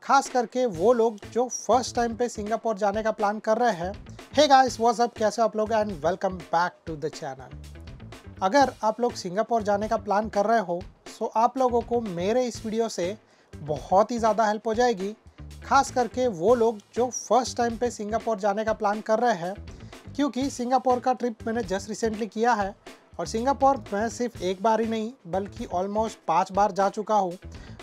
खास करके वो लोग जो फर्स्ट टाइम पे सिंगापुर जाने का प्लान कर रहे हैं। हे गाइस, व्हाट्स अप, कैसे आप लोग and welcome back to the channel. अगर आप लोग सिंगापुर जाने का प्लान कर रहे हो तो आप लोगों को मेरे इस वीडियो से बहुत ही ज़्यादा हेल्प हो जाएगी। खास करके वो लोग जो फर्स्ट टाइम पे सिंगापुर जाने का प्लान कर रहे हैं, क्योंकि सिंगापुर का ट्रिप मैंने जस्ट रिसेंटली किया है और सिंगापुर मैं सिर्फ एक बार ही नहीं बल्कि ऑलमोस्ट 5 बार जा चुका हूँ।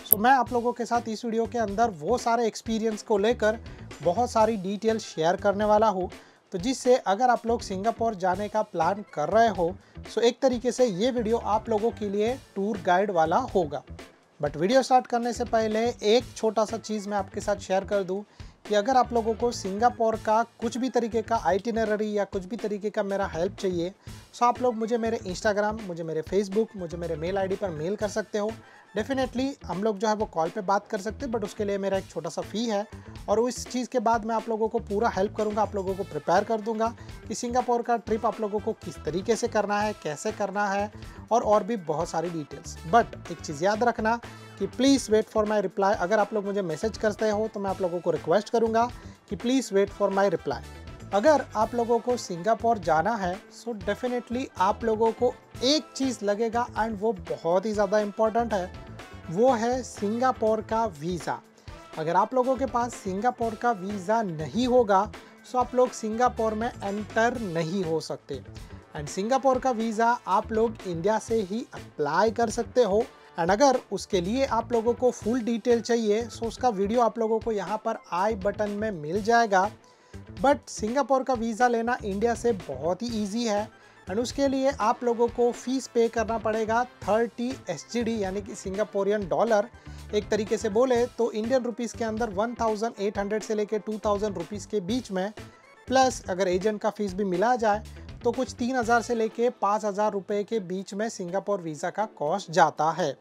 सो मैं आप लोगों के साथ इस वीडियो के अंदर वो सारे एक्सपीरियंस को लेकर बहुत सारी डिटेल शेयर करने वाला हूँ, तो जिससे अगर आप लोग सिंगापुर जाने का प्लान कर रहे हो सो एक तरीके से ये वीडियो आप लोगों के लिए टूर गाइड वाला होगा। बट वीडियो स्टार्ट करने से पहले एक छोटा सा चीज़ मैं आपके साथ शेयर कर दूं कि अगर आप लोगों को सिंगापुर का कुछ भी तरीके का आइटिनरी या कुछ भी तरीके का मेरा हेल्प चाहिए सो आप लोग मुझे मेरे इंस्टाग्राम, मुझे मेरे फेसबुक, मुझे मेरे मेल आईडी पर मेल कर सकते हो। डेफिनेटली हम लोग जो है वो कॉल पे बात कर सकते हैं, बट उसके लिए मेरा एक छोटा सा फ़ी है और उस चीज़ के बाद मैं आप लोगों को पूरा हेल्प करूंगा, आप लोगों को प्रिपेयर कर दूंगा कि सिंगापुर का ट्रिप आप लोगों को किस तरीके से करना है, कैसे करना है और भी बहुत सारी डिटेल्स। बट एक चीज़ याद रखना कि please wait for my reply. अगर आप लोग मुझे मैसेज करते हो तो मैं आप लोगों को रिक्वेस्ट करूंगा कि please wait for my reply. अगर आप लोगों को सिंगापुर जाना है सो डेफिनेटली आप लोगों को एक चीज़ लगेगा एंड वो बहुत ही ज़्यादा इम्पॉर्टेंट है, वो है सिंगापुर का वीज़ा। अगर आप लोगों के पास सिंगापुर का वीज़ा नहीं होगा सो आप लोग सिंगापुर में एंटर नहीं हो सकते। एंड सिंगापुर का वीज़ा आप लोग इंडिया से ही अप्लाई कर सकते हो। एंड अगर उसके लिए आप लोगों को फुल डिटेल चाहिए सो उसका वीडियो आप लोगों को यहाँ पर आई बटन में मिल जाएगा। बट सिंगापुर का वीज़ा लेना इंडिया से बहुत ही ईजी है एंड उसके लिए आप लोगों को फ़ीस पे करना पड़ेगा 30 SGD यानी कि सिंगापुरियन डॉलर। एक तरीके से बोले तो इंडियन रुपीज़ के अंदर 1800 से लेकर 2000 रुपीज़ के बीच में, प्लस अगर एजेंट का फ़ीस भी मिला जाए तो कुछ 3000 से लेके 5000 रुपये के बीच में सिंगापुर वीज़ा का कॉस्ट जाता है।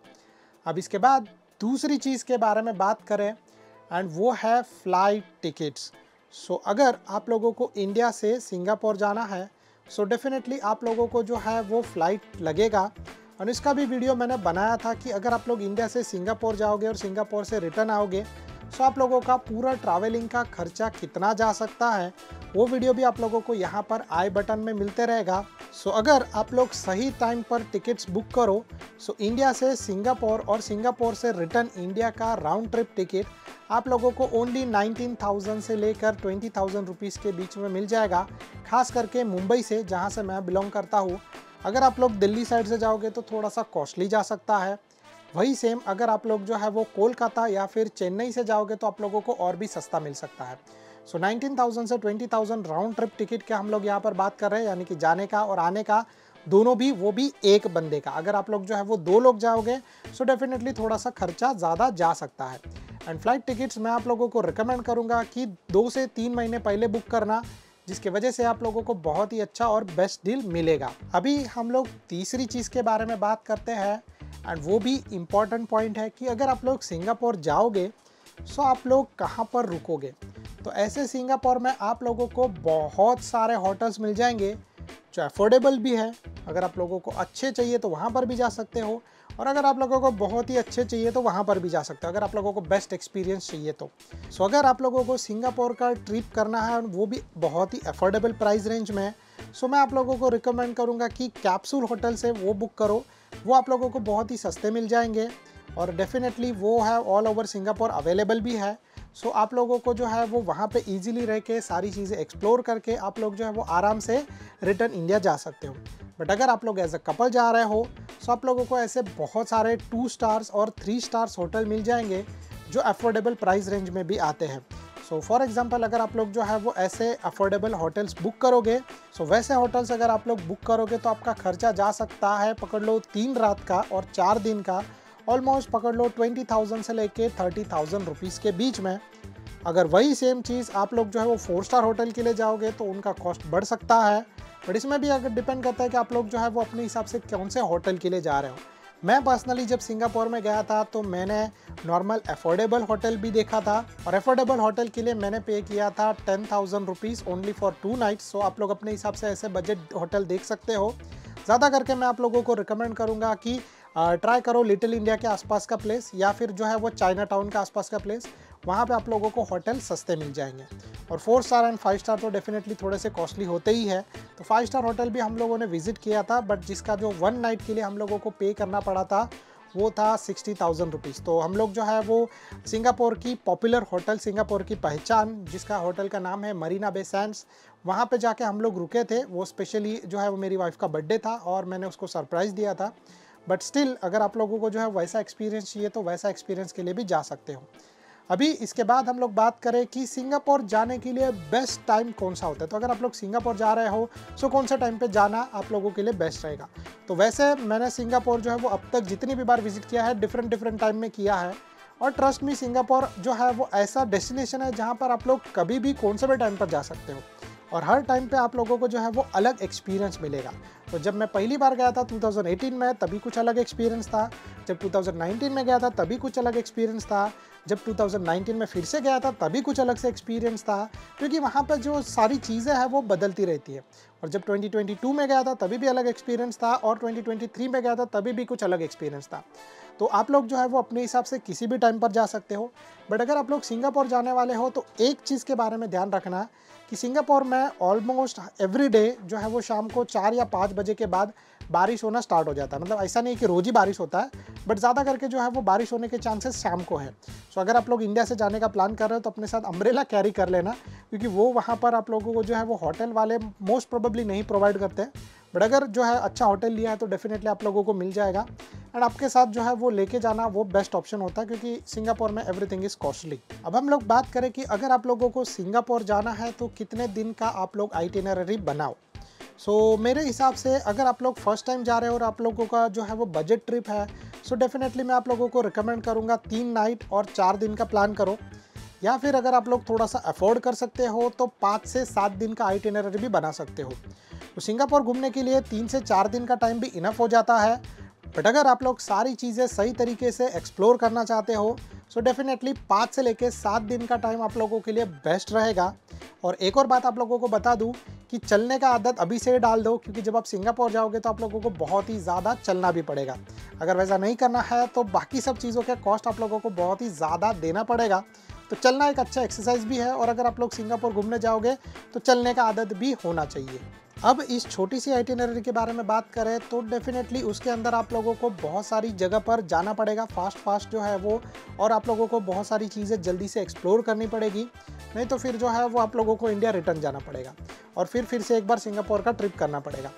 अब इसके बाद दूसरी चीज़ के बारे में बात करें एंड वो है फ़्लाइट टिकट्स। सो अगर आप लोगों को इंडिया से सिंगापुर जाना है सो डेफिनेटली आप लोगों को जो है वो फ़्लाइट लगेगा और इसका भी वीडियो मैंने बनाया था कि अगर आप लोग इंडिया से सिंगापुर जाओगे और सिंगापुर से रिटर्न आओगे सो आप लोगों का पूरा ट्रैवलिंग का खर्चा कितना जा सकता है, वो वीडियो भी आप लोगों को यहाँ पर आई बटन में मिलते रहेगा। सो अगर आप लोग सही टाइम पर टिकट्स बुक करो सो इंडिया से सिंगापुर और सिंगापुर से रिटर्न इंडिया का राउंड ट्रिप टिकट आप लोगों को ओनली 19,000 से लेकर 20,000 रुपीज़ के बीच में मिल जाएगा। खास करके मुंबई से, जहाँ से मैं बिलोंग करता हूँ। अगर आप लोग दिल्ली साइड से जाओगे तो थोड़ा सा कॉस्टली जा सकता है। वही सेम अगर आप लोग जो है वो कोलकाता या फिर चेन्नई से जाओगे तो आप लोगों को और भी सस्ता मिल सकता है। सो 19,000 से 20,000 राउंड ट्रिप टिकट का हम लोग यहाँ पर बात कर रहे हैं, यानी कि जाने का और आने का दोनों भी, वो भी एक बंदे का। अगर आप लोग जो है वो 2 लोग जाओगे सो डेफिनेटली थोड़ा सा खर्चा ज़्यादा जा सकता है। एंड फ्लाइट टिकट्स मैं आप लोगों को रिकमेंड करूँगा कि 2 से 3 महीने पहले बुक करना, जिसकी वजह से आप लोगों को बहुत ही अच्छा और बेस्ट डील मिलेगा। अभी हम लोग तीसरी चीज़ के बारे में बात करते हैं एंड वो भी इम्पॉर्टेंट पॉइंट है कि अगर आप लोग सिंगापुर जाओगे सो आप लोग कहाँ पर रुकोगे। तो ऐसे सिंगापुर में आप लोगों को बहुत सारे होटल्स मिल जाएंगे जो अफोर्डेबल भी है। अगर आप लोगों को अच्छे चाहिए तो वहाँ पर भी जा सकते हो और अगर आप लोगों को बहुत ही अच्छे चाहिए तो वहाँ पर भी जा सकते हो, अगर आप लोगों को बेस्ट एक्सपीरियंस चाहिए तो। सो अगर आप लोगों को सिंगापुर का ट्रिप करना है और वो भी बहुत ही अफोर्डेबल प्राइस रेंज में, सो मैं आप लोगों को रिकमेंड करूँगा कि कैप्सूल होटल से वो बुक करो। वो आप लोगों को बहुत ही सस्ते मिल जाएंगे और डेफिनेटली वो है ऑल ओवर सिंगापुर अवेलेबल भी है। सो आप लोगों को जो है वो वहाँ पे इजीली रह के सारी चीज़ें एक्सप्लोर करके आप लोग जो है वो आराम से रिटर्न इंडिया जा सकते हो। बट अगर आप लोग एज अ कपल जा रहे हो सो आप लोगों को ऐसे बहुत सारे 2 स्टार्स और 3 स्टार्स होटल मिल जाएंगे जो अफोर्डेबल प्राइस रेंज में भी आते हैं। सो फॉर एग्जांपल अगर आप लोग जो है वो ऐसे अफोर्डेबल होटल्स बुक करोगे सो वैसे होटल्स अगर आप लोग बुक करोगे तो आपका खर्चा जा सकता है, पकड़ लो 3 रात का और 4 दिन का, ऑलमोस्ट पकड़ लो 20,000 से लेके 30,000 रुपीज़ के बीच में। अगर वही सेम चीज़ आप लोग जो है वो 4 स्टार होटल के लिए जाओगे तो उनका कॉस्ट बढ़ सकता है। बट इसमें भी अगर डिपेंड करता है कि आप लोग जो है वो अपने हिसाब से कौन से होटल के लिए जा रहे हो। मैं पर्सनली जब सिंगापुर में गया था तो मैंने नॉर्मल अफोर्डेबल होटल भी देखा था और अफोर्डेबल होटल के लिए मैंने पे किया था 10,000 रुपीज़ ओनली फॉर 2 नाइट्स। सो आप लोग अपने हिसाब से ऐसे बजट होटल देख सकते हो। ज़्यादा करके मैं आप लोगों को रिकमेंड करूँगा कि ट्राई करो लिटिल इंडिया के आसपास का प्लेस या फिर जो है वो चाइना टाउन के आसपास का प्लेस। वहाँ पे आप लोगों को होटल सस्ते मिल जाएंगे। और 4 स्टार एंड 5 स्टार तो डेफिनेटली थोड़े से कॉस्टली होते ही है। तो 5 स्टार होटल भी हम लोगों ने विजिट किया था, बट जिसका जो 1 नाइट के लिए हम लोगों को पे करना पड़ा था वो था 60,000 रुपीज़। तो हम लोग जो है वो सिंगापुर की पॉपुलर होटल, सिंगापुर की पहचान, जिसका होटल का नाम है मरीना बे सैंड्स, वहाँ पे जाके हम लोग रुके थे। वो स्पेशली जो है वो मेरी वाइफ का बर्थडे था और मैंने उसको सरप्राइज़ दिया था। बट स्टिल अगर आप लोगों को जो है वैसा एक्सपीरियंस चाहिए तो वैसा एक्सपीरियंस के लिए भी जा सकते हो। अभी इसके बाद हम लोग बात करें कि सिंगापुर जाने के लिए बेस्ट टाइम कौन सा होता है। तो अगर आप लोग सिंगापुर जा रहे हो सो कौन सा टाइम पे जाना आप लोगों के लिए बेस्ट रहेगा। तो वैसे मैंने सिंगापुर जो है वो अब तक जितनी भी बार विजिट किया है डिफरेंट टाइम में किया है। और ट्रस्ट मी, सिंगापुर जो है वो ऐसा डेस्टिनेशन है जहाँ पर आप लोग कभी भी कौन से भी टाइम पर जा सकते हो और हर टाइम पे आप लोगों को जो है वो अलग एक्सपीरियंस मिलेगा। तो जब मैं पहली बार गया था 2018 में तभी कुछ अलग एक्सपीरियंस था, जब 2019 में गया था तभी कुछ अलग एक्सपीरियंस था, जब 2019 में फिर से गया था तभी कुछ अलग से एक्सपीरियंस था, क्योंकि वहाँ पर जो सारी चीज़ें हैं वो बदलती रहती है। और जब 2022 में गया था तभी भी अलग एक्सपीरियंस था और 2023 में गया था तभी भी कुछ अलग एक्सपीरियंस था। तो आप लोग जो है वो अपने हिसाब से किसी भी टाइम पर जा सकते हो। बट अगर आप लोग सिंगापुर जाने वाले हो तो एक चीज़ के बारे में ध्यान रखना कि सिंगापुर में ऑलमोस्ट एवरी डे जो है वो शाम को 4 या 5 बजे के बाद बारिश होना स्टार्ट हो जाता है। मतलब ऐसा नहीं कि रोज़ ही बारिश होता है, बट ज़्यादा करके जो है वो बारिश होने के चांसेस शाम को है। सो अगर आप लोग इंडिया से जाने का प्लान कर रहे हो तो अपने साथ अम्ब्रेला कैरी कर लेना, क्योंकि वो वहाँ पर आप लोगों को जो है वो होटल वाले मोस्ट प्रोबेबली नहीं प्रोवाइड करते। बट अगर जो है अच्छा होटल लिया है तो डेफिनेटली आप लोगों को मिल जाएगा। एंड आपके साथ जो है वो लेके जाना वो बेस्ट ऑप्शन होता है, क्योंकि सिंगापुर में एवरीथिंग इज़ कॉस्टली। अब हम लोग बात करें कि अगर आप लोगों को सिंगापुर जाना है तो कितने दिन का आप लोग आइटिनरी बनाओ। सो मेरे हिसाब से अगर आप लोग फर्स्ट टाइम जा रहे हो और आप लोगों का जो है वो बजट ट्रिप है, सो डेफिनेटली मैं आप लोगों को रिकमेंड करूँगा 3 नाइट और 4 दिन का प्लान करो। या फिर अगर आप लोग थोड़ा सा अफोर्ड कर सकते हो तो 5 से 7 दिन का आइटिनरी भी बना सकते हो। तो सिंगापुर घूमने के लिए 3 से 4 दिन का टाइम भी इनफ हो जाता है। बट अगर आप लोग सारी चीज़ें सही तरीके से एक्सप्लोर करना चाहते हो सो डेफिनेटली 5 से लेकर 7 दिन का टाइम आप लोगों के लिए बेस्ट रहेगा। और एक और बात आप लोगों को बता दूं कि चलने का आदत अभी से डाल दो, क्योंकि जब आप सिंगापुर जाओगे तो आप लोगों को बहुत ही ज़्यादा चलना भी पड़ेगा। अगर वैसा नहीं करना है तो बाकी सब चीज़ों के कॉस्ट आप लोगों को बहुत ही ज़्यादा देना पड़ेगा। तो चलना एक अच्छा एक्सरसाइज भी है और अगर आप लोग सिंगापुर घूमने जाओगे तो चलने का आदत भी होना चाहिए। अब इस छोटी सी आइटिनरी के बारे में बात करें तो डेफिनेटली उसके अंदर आप लोगों को बहुत सारी जगह पर जाना पड़ेगा फास्ट जो है वो, और आप लोगों को बहुत सारी चीज़ें जल्दी से एक्सप्लोर करनी पड़ेगी। नहीं तो फिर जो है वो आप लोगों को इंडिया रिटर्न जाना पड़ेगा और फिर से एक बार सिंगापुर का ट्रिप करना पड़ेगा।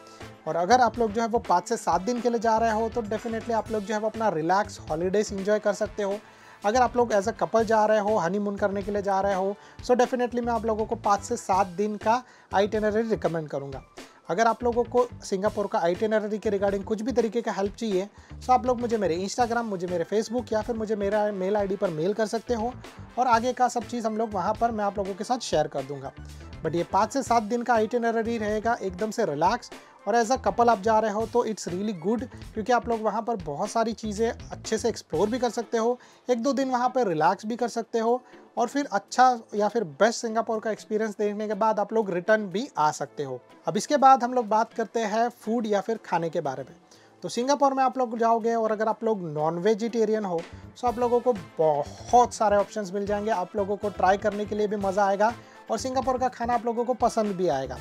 और अगर आप लोग जो है वो 5 से 7 दिन के लिए जा रहे हो तो डेफिनेटली आप लोग जो है वो अपना रिलैक्स हॉलीडेज इंजॉय कर सकते हो। अगर आप लोग एज अ कपल जा रहे हो, हनीमून करने के लिए जा रहे हो, सो डेफिनेटली मैं आप लोगों को 5 से 7 दिन का आइटिनरी रिकमेंड करूँगा। अगर आप लोगों को सिंगापुर का आइटिनरी के रिगार्डिंग कुछ भी तरीके का हेल्प चाहिए तो आप लोग मुझे मेरे इंस्टाग्राम, मुझे मेरे फेसबुक या फिर मुझे मेरा मेल आईडी पर मेल कर सकते हो और आगे का सब चीज़ हम लोग वहाँ पर मैं आप लोगों के साथ शेयर कर दूँगा। बट ये 5 से 7 दिन का आइटिनरी रहेगा एकदम से रिलैक्स, और एज अ कपल आप जा रहे हो तो इट्स रियली गुड, क्योंकि आप लोग वहाँ पर बहुत सारी चीज़ें अच्छे से एक्सप्लोर भी कर सकते हो, 1-2 दिन वहाँ पर रिलैक्स भी कर सकते हो और फिर अच्छा या फिर बेस्ट सिंगापुर का एक्सपीरियंस देखने के बाद आप लोग रिटर्न भी आ सकते हो। अब इसके बाद हम लोग बात करते हैं फूड या फिर खाने के बारे में। तो सिंगापुर में आप लोग जाओगे और अगर आप लोग नॉन वेजिटेरियन हो तो आप लोगों को बहुत सारे ऑप्शंस मिल जाएंगे, आप लोगों को ट्राई करने के लिए भी मज़ा आएगा और सिंगापुर का खाना आप लोगों को पसंद भी आएगा।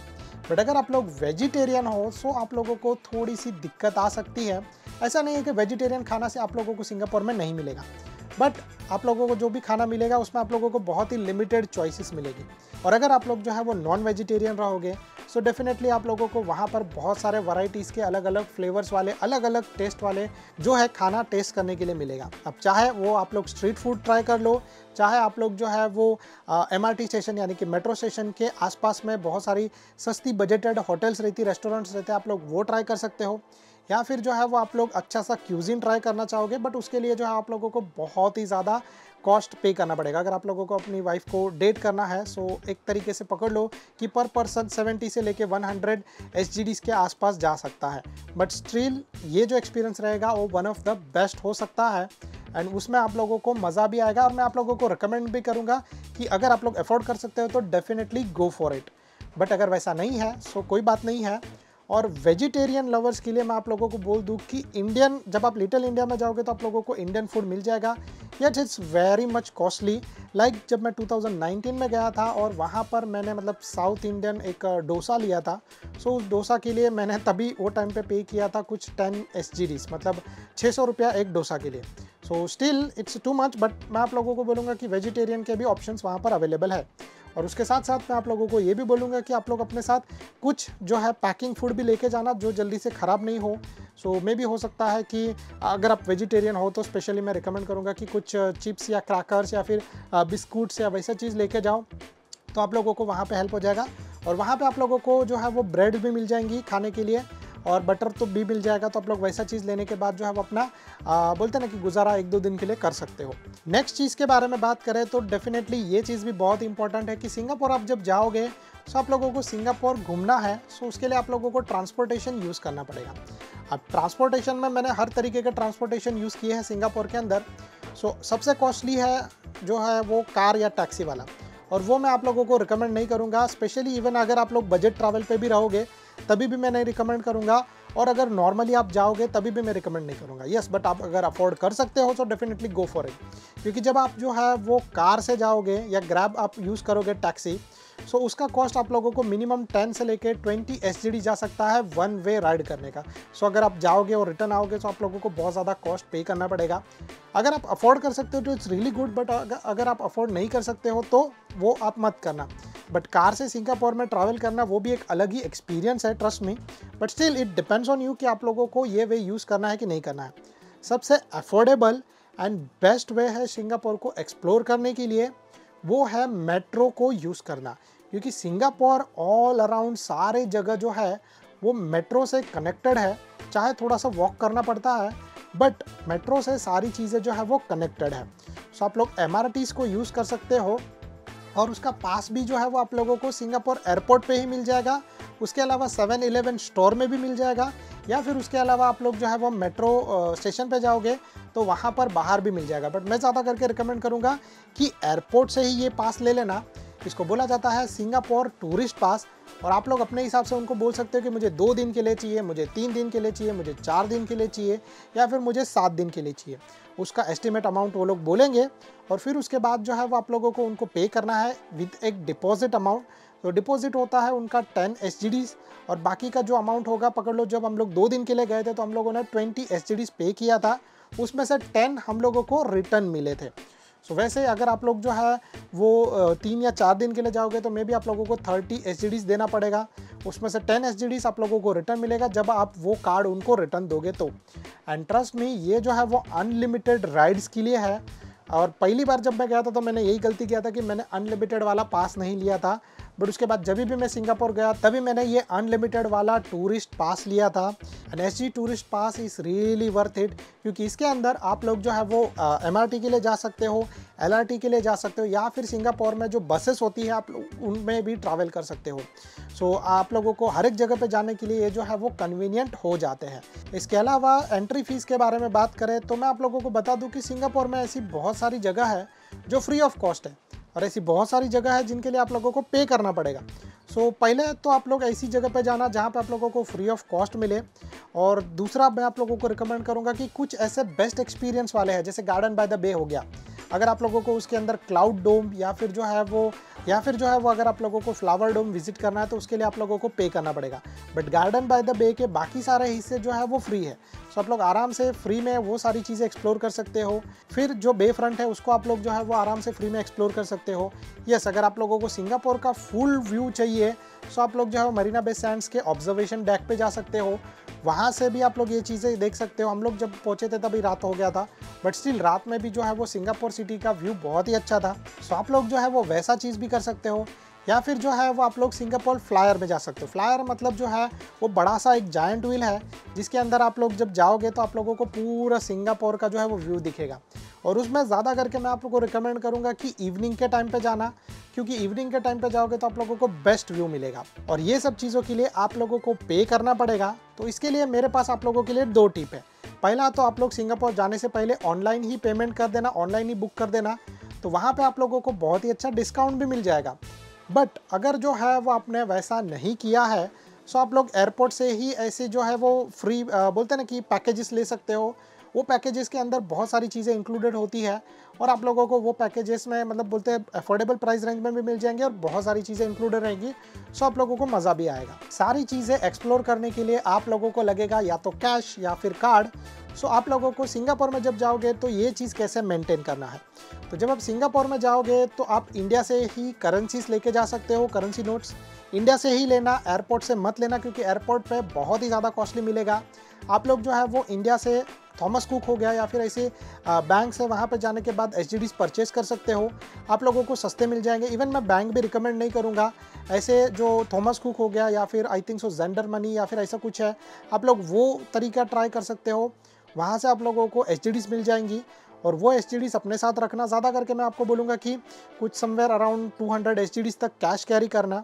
बट अगर आप लोग वेजिटेरियन हो तो आप लोगों को थोड़ी सी दिक्कत आ सकती है। ऐसा नहीं है कि वेजिटेरियन खाना से आप लोगों को सिंगापुर में नहीं मिलेगा, बट आप लोगों को जो भी खाना मिलेगा उसमें आप लोगों को बहुत ही लिमिटेड चॉइसेस मिलेगी। और अगर आप लोग जो है वो नॉन वेजिटेरियन रहोगे सो डेफिनेटली आप लोगों को वहाँ पर बहुत सारे वैरायटीज़ के अलग अलग फ्लेवर्स वाले, अलग अलग टेस्ट वाले जो है खाना टेस्ट करने के लिए मिलेगा। अब चाहे वो आप लोग स्ट्रीट फूड ट्राई कर लो, चाहे आप लोग जो है वो MRT स्टेशन यानी कि मेट्रो स्टेशन के आसपास में बहुत सारी सस्ती बजटेड होटल्स रहती, रेस्टोरेंट्स रहते हैं, आप लोग वो ट्राई कर सकते हो। या फिर जो है वो आप लोग अच्छा सा क्यूजिन ट्राई करना चाहोगे, बट उसके लिए जो है आप लोगों को बहुत ही ज़्यादा कॉस्ट पे करना पड़ेगा। अगर आप लोगों को अपनी वाइफ को डेट करना है सो एक तरीके से पकड़ लो कि पर पर्सन 70 से लेके 100 SGDs के आसपास जा सकता है। बट स्टिल ये जो एक्सपीरियंस रहेगा वो वन ऑफ द बेस्ट हो सकता है एंड उसमें आप लोगों को मज़ा भी आएगा। और मैं आप लोगों को रिकमेंड भी करूँगा कि अगर आप लोग अफोर्ड कर सकते हो तो definitely go for it. But अगर वैसा नहीं है सो कोई बात नहीं है, और वेजिटेरियन लवर्स के लिए मैं आप लोगों को बोल दूं कि इंडियन, जब आप लिटिल इंडिया में जाओगे तो आप लोगों को इंडियन फूड मिल जाएगा, yet it's very much costly. Like जब मैं 2019 में गया था और वहाँ पर मैंने मतलब साउथ इंडियन एक डोसा लिया था, सो उस डोसा के लिए मैंने तभी वो टाइम पे किया था कुछ 10 SGDs, मतलब 600 रुपया एक डोसा के लिए। So still it's too much, but मैं आप लोगों को बोलूँगा कि वेजिटेरियन के भी ऑप्शंस वहाँ पर अवेलेबल है। और उसके साथ साथ मैं आप लोगों को ये भी बोलूँगा कि आप लोग अपने साथ कुछ जो है पैकिंग फूड भी लेके जाना जो जल्दी से ख़राब नहीं हो। सो मे भी हो सकता है कि अगर आप वेजिटेरियन हो तो स्पेशली मैं रिकमेंड करूँगा कि कुछ चिप्स या क्रैकर्स या फिर बिस्कुट्स या वैसा चीज़ लेके जाओ, तो आप लोगों को वहाँ पे हेल्प हो जाएगा। और वहाँ पे आप लोगों को जो है वो ब्रेड भी मिल जाएंगी खाने के लिए और बटर तो भी मिल जाएगा, तो आप लोग वैसा चीज़ लेने के बाद जो है वो अपना बोलते हैं ना कि गुजारा 1-2 दिन के लिए कर सकते हो। नेक्स्ट चीज़ के बारे में बात करें तो डेफिनेटली ये चीज़ भी बहुत इंपॉर्टेंट है कि सिंगापुर आप जब जाओगे तो आप लोगों को सिंगापुर घूमना है, सो उसके लिए आप लोगों को ट्रांसपोर्टेशन यूज़ करना पड़ेगा। अब ट्रांसपोर्टेशन में मैंने हर तरीके के ट्रांसपोर्टेशन यूज़ किए हैं सिंगापुर के अंदर। सो सबसे कॉस्टली है जो है वो कार या टैक्सी वाला, और वो मैं आप लोगों को रिकमेंड नहीं करूँगा। स्पेशली इवन अगर आप लोग बजट ट्रैवल पे भी रहोगे तभी भी मैं नहीं रिकमेंड करूँगा, और अगर नॉर्मली आप जाओगे तभी भी मैं रिकमेंड नहीं करूँगा। यस, बट आप अगर अफोर्ड कर सकते हो तो डेफिनेटली गो फॉर इट, क्योंकि जब आप जो है वो कार से जाओगे या ग्रैब आप यूज़ करोगे टैक्सी, सो उसका कॉस्ट आप लोगों को मिनिमम 10 से लेके 20 SGD जा सकता है वन वे राइड करने का। सो अगर आप जाओगे और रिटर्न आओगे तो आप लोगों को बहुत ज़्यादा कॉस्ट पे करना पड़ेगा। अगर आप अफोर्ड कर सकते हो तो इट्स रियली गुड, बट अगर आप अफोर्ड नहीं कर सकते हो तो वो आप मत करना। बट कार से सिंगापुर में ट्रैवल करना वो भी एक अलग ही एक्सपीरियंस है, trust me, but still it depends on you कि आप लोगों को ये वे यूज़ करना है कि नहीं करना है। सबसे अफोर्डेबल एंड बेस्ट वे है सिंगापुर को एक्सप्लोर करने के लिए वो है मेट्रो को यूज़ करना, क्योंकि सिंगापुर ऑल अराउंड सारे जगह जो है वो मेट्रो से कनेक्टेड है। चाहे थोड़ा सा वॉक करना पड़ता है, बट मेट्रो से सारी चीज़ें जो है वो कनेक्टेड है। सो आप लोग MRTs को यूज़ कर सकते हो, और उसका पास भी जो है वो आप लोगों को सिंगापुर एयरपोर्ट पे ही मिल जाएगा। उसके अलावा 7-Eleven स्टोर में भी मिल जाएगा, या फिर उसके अलावा आप लोग जो है वो मेट्रो स्टेशन पे जाओगे तो वहाँ पर बाहर भी मिल जाएगा। बट मैं ज़्यादा करके रिकमेंड करूँगा कि एयरपोर्ट से ही ये पास ले लेना। इसको बोला जाता है सिंगापुर टूरिस्ट पास, और आप लोग अपने हिसाब से उनको बोल सकते हो कि मुझे 2 दिन के लिए चाहिए, मुझे 3 दिन के लिए चाहिए, मुझे 4 दिन के लिए चाहिए, या फिर मुझे 7 दिन के लिए चाहिए। उसका एस्टिमेट अमाउंट वो लोग बोलेंगे, और फिर उसके बाद जो है वो आप लोगों को उनको पे करना है विद एक डिपॉजिट अमाउंट। तो डिपॉजिट होता है उनका 10 SGDs, और बाकी का जो अमाउंट होगा, पकड़ लो जब हम लोग 2 दिन के लिए गए थे तो हम लोगों ने 20 SGDs पे किया था, उसमें से 10 हम लोगों को रिटर्न मिले थे। सो वैसे अगर आप लोग जो है वो 3 या 4 दिन के लिए जाओगे तो मे बी आप लोगों को 30 SGDs देना पड़ेगा, उसमें से 10 SGDs आप लोगों को रिटर्न मिलेगा जब आप वो कार्ड उनको रिटर्न दोगे तो। एंड ट्रस्ट मी, ये जो है वो अनलिमिटेड राइड्स के लिए है। और पहली बार जब मैं गया था तो मैंने यही गलती किया था कि मैंने अनलिमिटेड वाला पास नहीं लिया था, बट उसके बाद जब भी मैं सिंगापुर गया तभी मैंने ये अनलिमिटेड वाला टूरिस्ट पास लिया था। And SG tourist pass is really worth it, क्योंकि इसके अंदर आप लोग जो है वो MRT के लिए जा सकते हो, LRT के लिए जा सकते हो, या फिर सिंगापुर में जो बसेस होती है आप उनमें भी ट्रैवल कर सकते हो। सो आप लोगों को हर एक जगह पे जाने के लिए ये जो है वो कन्वीनियंट हो जाते हैं। इसके अलावा एंट्री फीस के बारे में बात करें तो मैं आप लोगों को बता दूं कि सिंगापुर में ऐसी बहुत सारी जगह है जो फ्री ऑफ कॉस्ट है, और ऐसी बहुत सारी जगह है जिनके लिए आप लोगों को पे करना पड़ेगा। सो पहले तो आप लोग ऐसी जगह पे जाना जहाँ पे आप लोगों को फ्री ऑफ कॉस्ट मिले, और दूसरा मैं आप लोगों को रिकमेंड करूँगा कि कुछ ऐसे बेस्ट एक्सपीरियंस वाले हैं, जैसे गार्डन बाय द बे हो गया। अगर आप लोगों को उसके अंदर क्लाउड डोम या फिर जो है वो अगर आप लोगों को फ्लावर डोम विजिट करना है तो उसके लिए आप लोगों को पे करना पड़ेगा। बट गार्डन बाय द बे के बाकी सारे हिस्से जो है वो फ्री है, सो आप लोग आराम से फ्री में वो सारी चीज़ें एक्सप्लोर कर सकते हो। फिर जो बे फ्रंट है उसको आप लोग जो है वो आराम से फ्री में एक्सप्लोर कर सकते हो। यस, अगर आप लोगों को सिंगापुर का फुल व्यू चाहिए सो आप लोग जो है मरीना बे सैंड्स के ऑब्जर्वेशन डेक पे जा सकते हो, वहाँ से भी आप लोग ये चीज़ें देख सकते हो। हम लोग जब पहुँचे थे तभी रात हो गया था, बट स्टिल रात में भी जो है वो सिंगापुर सिटी का व्यू बहुत ही अच्छा था। सो आप लोग जो है वो वैसा चीज़ भी कर सकते हो, या फिर जो है वो आप लोग सिंगापुर फ्लायर में जा सकते हो। फ्लायर मतलब जो है वो बड़ा सा एक जायंट व्हील है जिसके अंदर आप लोग जब जाओगे तो आप लोगों को पूरा सिंगापुर का जो है वो व्यू दिखेगा। और उसमें ज़्यादा करके मैं आप लोगों को रिकमेंड करूँगा कि इवनिंग के टाइम पे जाना, क्योंकि इवनिंग के टाइम पे जाओगे तो आप लोगों को बेस्ट व्यू मिलेगा। और ये सब चीज़ों के लिए आप लोगों को पे करना पड़ेगा, तो इसके लिए मेरे पास आप लोगों के लिए 2 टिप है। पहला तो आप लोग सिंगापुर जाने से पहले ऑनलाइन ही पेमेंट कर देना, ऑनलाइन ही बुक कर देना, तो वहाँ पे आप लोगों को बहुत ही अच्छा डिस्काउंट भी मिल जाएगा। बट अगर जो है वो आपने वैसा नहीं किया है सो आप लोग एयरपोर्ट से ही ऐसे जो है वो फ्री बोलते हैं ना कि पैकेजेस ले सकते हो। वो पैकेजेस के अंदर बहुत सारी चीज़ें इंक्लूडेड होती है और आप लोगों को वो पैकेजेस में मतलब बोलते हैं अफोर्डेबल प्राइस रेंज में भी मिल जाएंगे और बहुत सारी चीज़ें इंक्लूडेड रहेंगी। सो आप लोगों को मज़ा भी आएगा। सारी चीज़ें एक्सप्लोर करने के लिए आप लोगों को लगेगा या तो कैश या फिर कार्ड। सो आप लोगों को सिंगापुर में जब जाओगे तो ये चीज़ कैसे मेंटेन करना है। तो जब आप सिंगापुर में जाओगे तो आप इंडिया से ही करेंसीज लेके जा सकते हो, करेंसी नोट्स इंडिया से ही लेना, एयरपोर्ट से मत लेना क्योंकि एयरपोर्ट पे बहुत ही ज़्यादा कॉस्टली मिलेगा। आप लोग जो है वो इंडिया से थॉमस कुक हो गया या फिर ऐसे बैंक से वहाँ पे जाने के बाद एसजीडीज परचेज कर सकते हो, आप लोगों को सस्ते मिल जाएंगे। इवन मैं बैंक भी रिकमेंड नहीं करूँगा, ऐसे जो थॉमस कुक हो गया या फिर I think so gender money या फिर ऐसा कुछ है, आप लोग वो तरीका ट्राई कर सकते हो। वहाँ से आप लोगों को एसजीडीज मिल जाएंगी और वो एसजीडीज अपने साथ रखना। ज़्यादा करके मैं आपको बोलूँगा कि कुछ समवेयर अराउंड 200 एसजीडीज तक कैश कैरी करना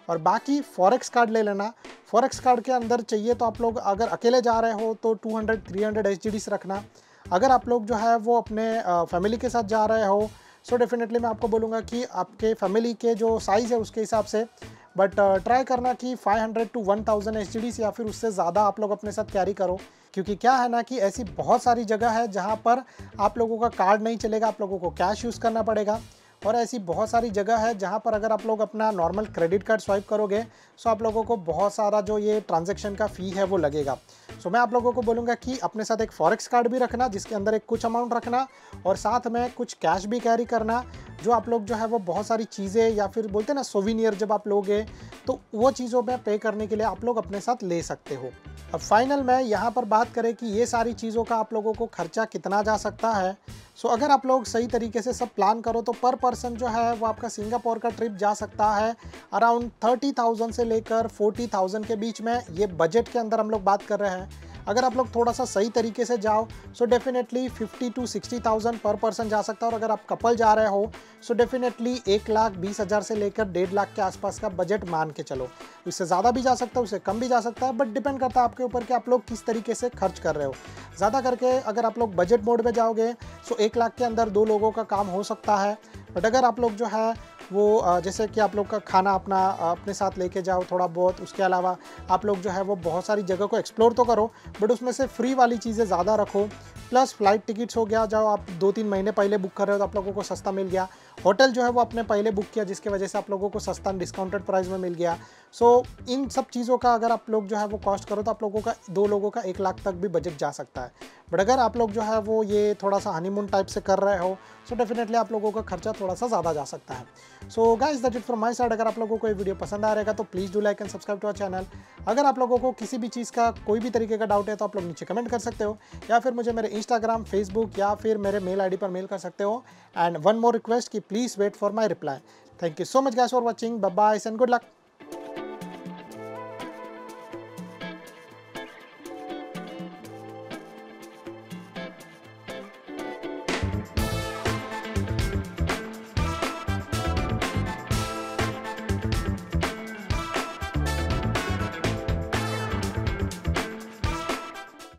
और बाकी फॉरेक्स कार्ड ले लेना। फॉरेक्स कार्ड के अंदर चाहिए तो आप लोग अगर अकेले जा रहे हो तो 200-300 एसजीडीज रखना। अगर आप लोग जो है वो अपने फैमिली के साथ जा रहे हो सो डेफिनेटली मैं आपको बोलूँगा कि आपके फैमिली के जो साइज़ है उसके हिसाब से बट ट्राई करना कि 500 to 1000 एसजीडीज या फिर उससे ज़्यादा आप लोग अपने साथ कैरी करो। क्योंकि क्या है ना कि ऐसी बहुत सारी जगह है जहाँ पर आप लोगों का कार्ड नहीं चलेगा, आप लोगों को कैश यूज़ करना पड़ेगा। और ऐसी बहुत सारी जगह है जहाँ पर अगर आप लोग अपना नॉर्मल क्रेडिट कार्ड स्वाइप करोगे सो आप लोगों को बहुत सारा जो ये ट्रांजैक्शन का फ़ी है वो लगेगा। सो मैं आप लोगों को बोलूँगा कि अपने साथ एक फॉरेक्स कार्ड भी रखना जिसके अंदर एक कुछ अमाउंट रखना और साथ में कुछ कैश भी कैरी करना, जो आप लोग जो है वो बहुत सारी चीज़ें या फिर बोलते हैं ना सोविनियर जब आप लोगे तो वो चीज़ों में पे करने के लिए आप लोग अपने साथ ले सकते हो। अब फाइनल में यहाँ पर बात करें कि ये सारी चीज़ों का आप लोगों को खर्चा कितना जा सकता है। सो अगर आप लोग सही तरीके से सब प्लान करो तो पर पर्सन जो है वो आपका सिंगापुर का ट्रिप जा सकता है अराउंड 30,000 से लेकर 40,000 के बीच में। ये बजट के अंदर हम लोग बात कर रहे हैं। अगर आप लोग थोड़ा सा सही तरीके से जाओ सो डेफिनेटली 50 to 60,000 पर पर्सन जा सकता है और अगर आप कपल जा रहे हो सो डेफिनेटली 1,20,000 से लेकर 1.5 लाख के आसपास का बजट मान के चलो। इससे ज़्यादा भी जा सकता है, उससे कम भी जा सकता है, बट डिपेंड करता है आपके ऊपर कि आप लोग किस तरीके से खर्च कर रहे हो। ज़्यादा करके अगर आप लोग बजट मोड में जाओगे सो 1 लाख के अंदर 2 लोगों का काम हो सकता है। बट अगर आप लोग जो है वो जैसे कि आप लोग का खाना अपने साथ लेके जाओ थोड़ा बहुत, उसके अलावा आप लोग जो है वो बहुत सारी जगह को एक्सप्लोर तो करो बट उसमें से फ्री वाली चीज़ें ज़्यादा रखो। प्लस फ्लाइट टिकट्स हो गया, जो आप 2-3 महीने पहले बुक कर रहे हो तो आप लोगों को सस्ता मिल गया। होटल जो है वो आपने पहले बुक किया जिसकी वजह से आप लोगों को सस्ता डिस्काउंटेड प्राइस में मिल गया। सो इन सब चीज़ों का अगर आप लोग जो है वो कॉस्ट करो तो आप लोगों का 2 लोगों का 1 लाख तक भी बजट जा सकता है। बट अगर आप लोग जो है वो ये थोड़ा सा हनीमून टाइप से कर रहे हो सो डेफिनेटली आप लोगों का खर्चा थोड़ा सा ज़्यादा जा सकता है। So guys that it from my side. अगर आप लोगों को ये वीडियो पसंद आ रहेगा तो please do like and subscribe to our channel. अगर आप लोगों को किसी भी चीज़ का कोई भी तरीके का डाउट है तो आप लोग नीचे कमेंट कर सकते हो या फिर मुझे मेरे इंस्टाग्राम, फेसबुक या फिर मेरे मेल आईडी पर मेल कर सकते हो। एंड वन मोर रिक्वेस्ट कि please wait for my reply. Thank you so much guys for watching. Bye bye and good luck.